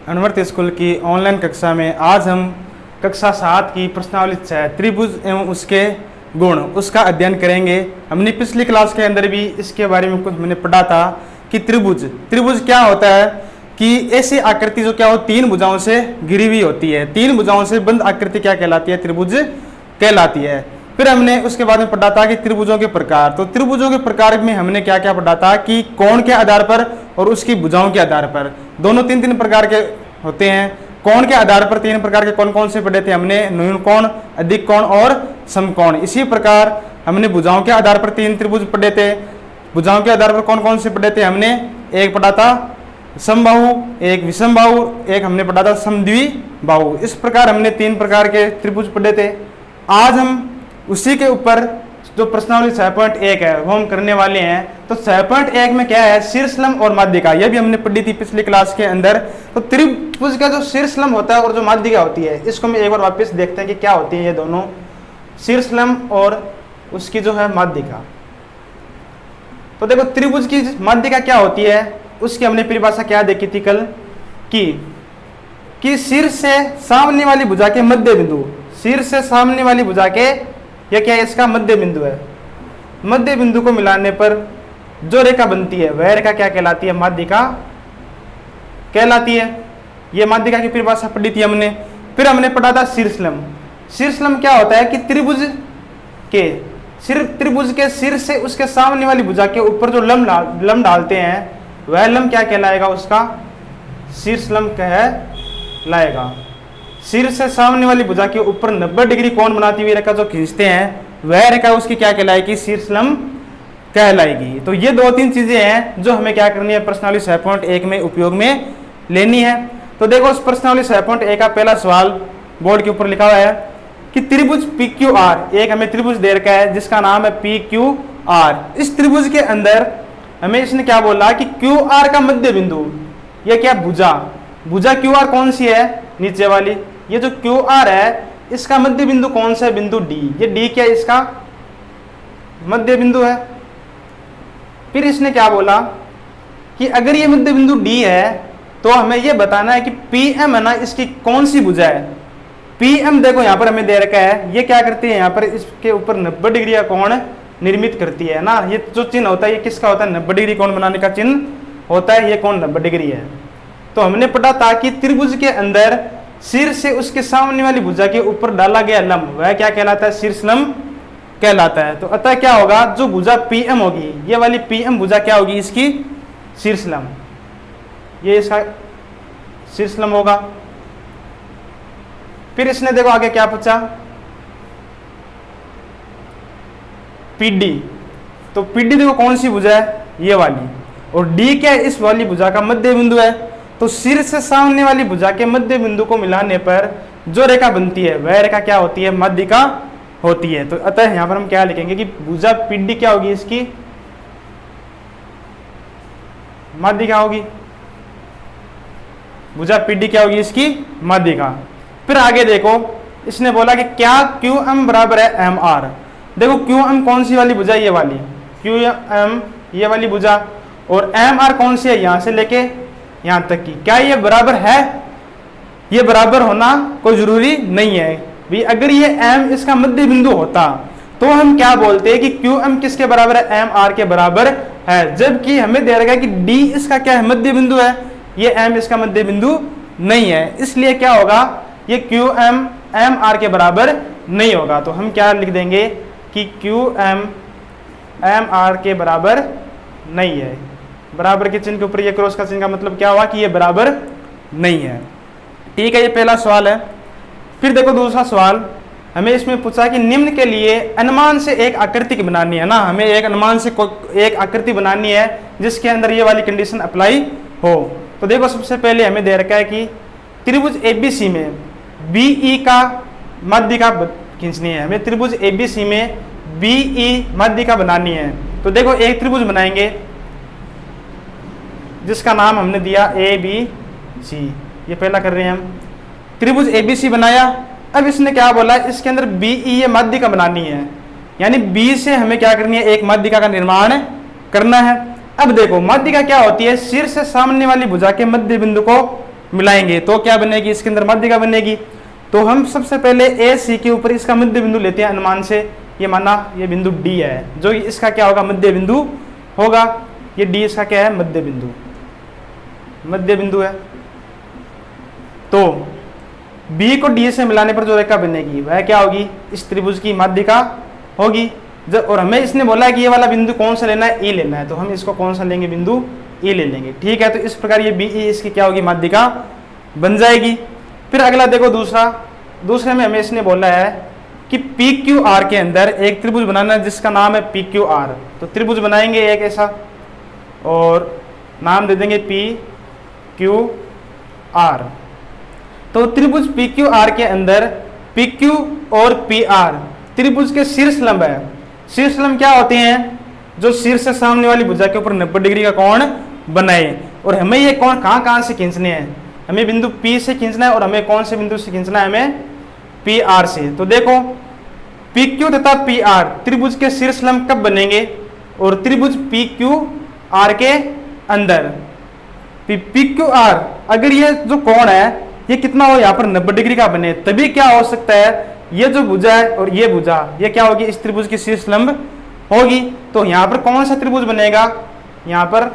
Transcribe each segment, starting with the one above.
अनवर्त school की online कक्षा में आज हम कक्षा 7 की प्रश्नावली 6 त्रिभुज एवं उसके गुण उसका अध्ययन करेंगे। हमने पिछली क्लास के अंदर भी इसके बारे में कुछ हमने पढ़ा था कि त्रिभुज क्या होता है कि ऐसी आकृति जो क्या हो तीन भुजाओं से घिरी हुई होती है, तीन भुजाओं से बंद आकृति क्या कहलाती है, त्रिभुज कहलाती है। फिर हमने उसके बाद में पढ़ा था कि त्रिभुजों के प्रकार। तो त्रिभुजों के प्रकार में हमने क्या क्या पढ़ा था कि कोण के आधार पर और उसकी भुजाओं के आधार पर दोनों तीन तीन प्रकार के होते हैं। कोण के आधार पर तीन प्रकार के कौन कौन से पढ़े थे हमने, न्यून कोण, अधिक कोण और समकोण। इसी प्रकार हमने भुजाओं के आधार पर तीन त्रिभुज पढ़े थे। भुजाओं के आधार पर कौन कौन से पढ़े थे हमने, एक पढ़ा था समबाहु, एक विषमबाहु, एक हमने पढ़ा था समद्विबाहु। इस प्रकार हमने तीन प्रकार के त्रिभुज पढ़े थे। आज हम उसी के ऊपर जो प्रश्नावली 6.1 है वो हम करने वाले हैं। तो 6.1 में क्या है, शीर्षलंब और माध्यिका, यह भी हमने पढ़ी थी पिछली क्लास के अंदर। तो त्रिभुज का जो शीर्षलंब होता है और जो माध्यिका होती है, इसको हम एक बार वापस देखते हैं कि क्या होती है ये दोनों, शीर्षलंब और उसकी जो है माध्यिका। तो देखो त्रिभुज की माध्यिका क्या होती है, उसकी हमने परिभाषा क्या देखी थी कल कि शीर्ष से सामने वाली भुजा के मध्य बिंदु, शीर्ष से सामने वाली भुजा के यह क्या है, इसका मध्य बिंदु है। मध्य बिंदु को मिलाने पर जो रेखा बनती है वह रेखा क्या कहलाती है, माध्यिका कहलाती है। यह माध्यिका की परिभाषा पढ़ी थी हमने। फिर हमने पढ़ा था शीर्षलंब। शीर्षलंब क्या होता है कि त्रिभुज के सिर से उसके सामने वाली भुजा के ऊपर जो लंब डालते हैं वह लंब क्या कहलाएगा, उसका शीर्षलंब कहलाएगा। सिर से सामने वाली भुजा के ऊपर 90 डिग्री कोण बनाती हुई रेखा जो खींचते हैं वह रेखा उसकी क्या कहलाएगी, शीर्षलंब कहलाएगी। तो ये दो तीन चीजें हैं जो हमें क्या करनी है, प्रश्नावली 6.1 में उपयोग में लेनी है। तो देखो उस प्रश्नावली 6.1 का पहला सवाल बोर्ड के ऊपर लिखा हुआ है कि त्रिभुज PQR, एक हमें त्रिभुज दे रखा है जिसका नाम है PQR। इस त्रिभुज के अंदर हमें इसने क्या बोला कि QR का मध्य बिंदु, यह क्या भुजा QR कौन सी है, नीचे वाली। ये जो QR है इसका मध्य बिंदु कौन सा है, बिंदु D। ये D क्या है, इसका मध्य बिंदु है। फिर इसने क्या बोला कि अगर ये मध्य बिंदु D है तो हमें ये बताना है कि PM है ना, इसकी कौन सी भुजा है। PM देखो यहाँ पर हमें दे रखा है, ये क्या करती है, यहाँ पर इसके ऊपर 90 डिग्री का कोण निर्मित करती है ना। ये जो चिन्ह होता है ये किसका होता है, 90 डिग्री कोण बनाने का चिन्ह होता है। ये कोण 90 डिग्री है। तो हमने पढ़ा था कि त्रिभुज के अंदर सिर से उसके सामने वाली भुजा के ऊपर डाला गया लंब वह क्या कहलाता है, शीर्षलंब कहलाता है। तो अतः क्या होगा, जो भुजा PM होगी, ये वाली PM भुजा क्या होगी, इसकी शीर्षलंब, ये इसका शीर्षलंब होगा। फिर इसने देखो आगे क्या पूछा, PD। तो PD देखो कौन सी भुजा है, ये वाली, और D क्या है, इस वाली भुजा का मध्य बिंदु है। तो सिर से सामने वाली भुजा के मध्य बिंदु को मिलाने पर जो रेखा बनती है वह रेखा क्या होती है, माध्यिका होती है। तो अतः यहां पर हम क्या लिखेंगे कि भुजा PD क्या होगी, इसकी माध्यिका होगी। भुजा PD क्या होगी, इसकी माध्यिका। फिर आगे देखो इसने बोला कि क्या QM बराबर है MR। देखो QM कौन सी वाली भुजा, ये वाली QM, ये वाली भुजा, और MR कौन सी है, यहां से लेके यहां तक की। क्या ये बराबर है, ये बराबर होना कोई जरूरी नहीं है भी। अगर ये M इसका मध्य बिंदु होता तो हम क्या बोलते हैं कि QM किसके बराबर है, MR के बराबर है। जबकि हमें दे रखा है कि D इसका क्या है, मध्य बिंदु है, ये M इसका मध्य बिंदु नहीं है। इसलिए क्या होगा, ये QM MR के बराबर नहीं होगा। तो हम क्या लिख देंगे कि QM MR के बराबर नहीं है। बराबर के चिन्ह के ऊपर ये क्रॉस का चिन्ह का मतलब क्या हुआ कि ये बराबर नहीं है। ठीक है, ये पहला सवाल है। फिर देखो दूसरा सवाल हमें इसमें पूछा कि निम्न के लिए अनुमान से एक आकृति की बनानी है ना। हमें एक अनुमान से एक आकृति बनानी है जिसके अंदर ये वाली कंडीशन अप्लाई हो। तो देखो सबसे पहले हमें दे रखा है कि त्रिभुज ABC में BE का माध्यिका खींचनी है। हमें त्रिभुज ABC में BE माध्यिका बनानी है। तो देखो एक त्रिभुज बनाएंगे जिसका नाम हमने दिया ABC। ये पहला कर रहे हैं हम, त्रिभुज ABC बनाया। अब इसने क्या बोला, इसके अंदर BE ये माध्यिका बनानी है, यानी B से हमें क्या करनी है, एक माध्यिका का निर्माण करना है। अब देखो माध्यिका क्या होती है, शीर्ष से सामने वाली भुजा के मध्य बिंदु को मिलाएंगे तो क्या बनेगी, इसके अंदर माध्यिका बनेगी। तो हम सबसे पहले ए सी के ऊपर इसका मध्य बिंदु लेते हैं अनुमान से, ये माना ये बिंदु डी है जो इसका क्या होगा, मध्य बिंदु होगा। ये डी इसका क्या है, मध्य बिंदु, मध्य बिंदु है। तो बी को डी से मिलाने पर जो रेखा बनेगी वह क्या होगी, इस त्रिभुज की माध्यिका होगी। जब और हमें इसने बोला है कि ये वाला बिंदु कौन सा लेना है, ई लेना है, तो हम इसको कौन सा लेंगे, बिंदु ई ले लेंगे। ठीक है, तो इस प्रकार ये बी ई इसकी क्या होगी, माध्यिका बन जाएगी। फिर अगला देखो दूसरे में हमें इसने बोला है कि पी क्यू आर के अंदर एक त्रिभुज बनाना है जिसका नाम है पी क्यू आर। तो त्रिभुज बनाएंगे एक ऐसा और नाम दे देंगे पी क्यू आर। तो त्रिभुज पी क्यू आर के अंदर पी क्यू और पी आर त्रिभुज के शीर्ष लंब है। शीर्ष लंब क्या होते हैं, जो शीर्ष से सामने वाली भुजा के ऊपर 90 डिग्री का कोण बनाए। और हमें ये कोण कहाँ से खींचने हैं, हमें बिंदु P से खींचना है और हमें कौन से बिंदु से खींचना है, हमें PR से। तो देखो PQ तथा PR त्रिभुज के शीर्ष लंब कब बनेंगे, और त्रिभुज PQR के अंदर PQR अगर ये जो कोण है ये कितना हो, यहाँ पर 90 डिग्री का बने, तभी क्या हो सकता है, ये जो भुजा है और ये भुजा ये क्या होगी, इस त्रिभुज की शीर्ष लंब होगी। तो यहाँ पर कौन सा त्रिभुज बनेगा, यहाँ पर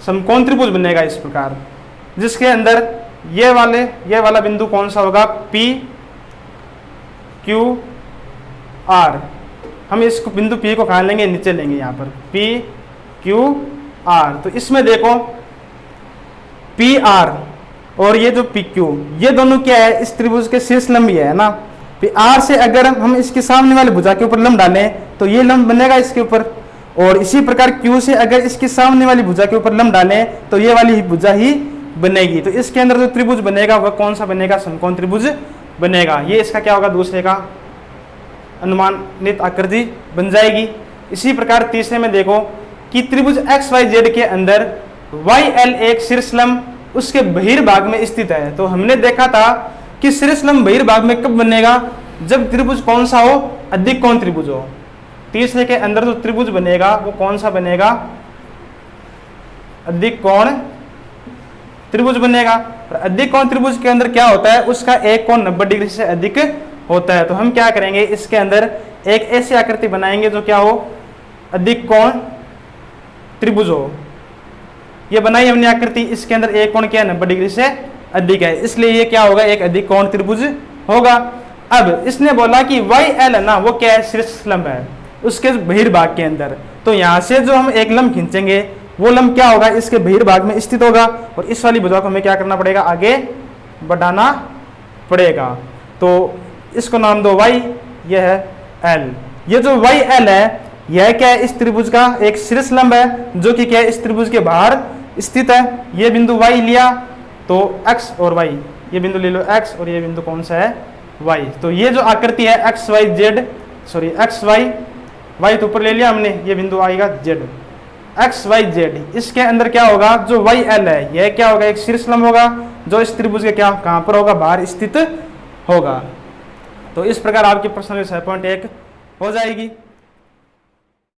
समकोण त्रिभुज बनेगा इस प्रकार, जिसके अंदर ये वाला बिंदु कौन सा होगा, P Q R। हम इस बिंदु P को कहाँ लेंगे, नीचे लेंगे, यहाँ पर P Q R। तो इसमें देखो P R और ये जो P Q ये दोनों क्या है, इस त्रिभुज के शीर्ष लंब ही है ना। P R से अगर हम इसके सामने वाले भुजा के ऊपर लंब डालें तो ये लंब बनेगा इसके ऊपर, और इसी प्रकार Q से अगर इसके सामने वाली भुजा के ऊपर लंब डालें तो ये वाली भुजा ही बनेगी। तो इसके अंदर जो त्रिभुज बनेगा वह कौन सा बनेगा, समकोण त्रिभुज बनेगा। ये इसका क्या होगा, दूसरे का अनुमानित आकृति बन जाएगी। इसी प्रकार तीसरे में देखो कि त्रिभुज XYZ के अंदर YL एक शीर्ष लंब उसके बहिर्भाग में स्थित है। तो हमने देखा था कि शीर्ष लंब बहिर्भाग में कब बनेगा, जब त्रिभुज कौन सा हो, अधिक कोण त्रिभुज हो। तीसरे के अंदर जो त्रिभुज बनेगा वो कौन सा बनेगा, अधिक कोण त्रिभुज बनेगा। और अधिक कोण त्रिभुज के अंदर क्या होता है, उसका एक कोण 90 डिग्री से अधिक होता है। तो हम क्या करेंगे, इसके अंदर एक ऐसी आकृति बनाएंगे जो क्या हो, अधिक कोण त्रिभुज हो। ये बनाई हमने आकृति, इसके अंदर एक कोण क्या है, 90 डिग्री से अधिक है, इसलिए ये क्या होगा, एक अधिक कोण त्रिभुज होगा। अब इसने बोला कि YL है ना, वो क्या है, शीर्ष लंब है उसके बहिर्भाग के अंदर। तो यहाँ से जो हम एक लंब खींचेंगे वो लंब क्या होगा, इसके बहिर्भाग में स्थित होगा, और इस वाली भुजा को हमें क्या करना पड़ेगा, आगे बढ़ाना पड़ेगा। तो इसको नाम दो Y, यह है L। ये जो YL है यह क्या है, इस त्रिभुज का एक शीर्ष लंब है जो कि क्या है, इस त्रिभुज के बाहर स्थित है। ये बिंदु Y लिया तो X और Y, ये बिंदु ले लो X और ये बिंदु कौन सा है, Y। तो ये जो आकृति है XY तो ऊपर ले लिया हमने, ये बिंदु आएगा Z, XYZ। इसके अंदर क्या होगा, जो YL है यह क्या होगा, एक शीर्ष लंब होगा जो इस त्रिभुज के क्या कहाँ पर होगा, बाहर स्थित होगा। तो इस प्रकार आपकी प्रश्न 6.1 हो जाएगी।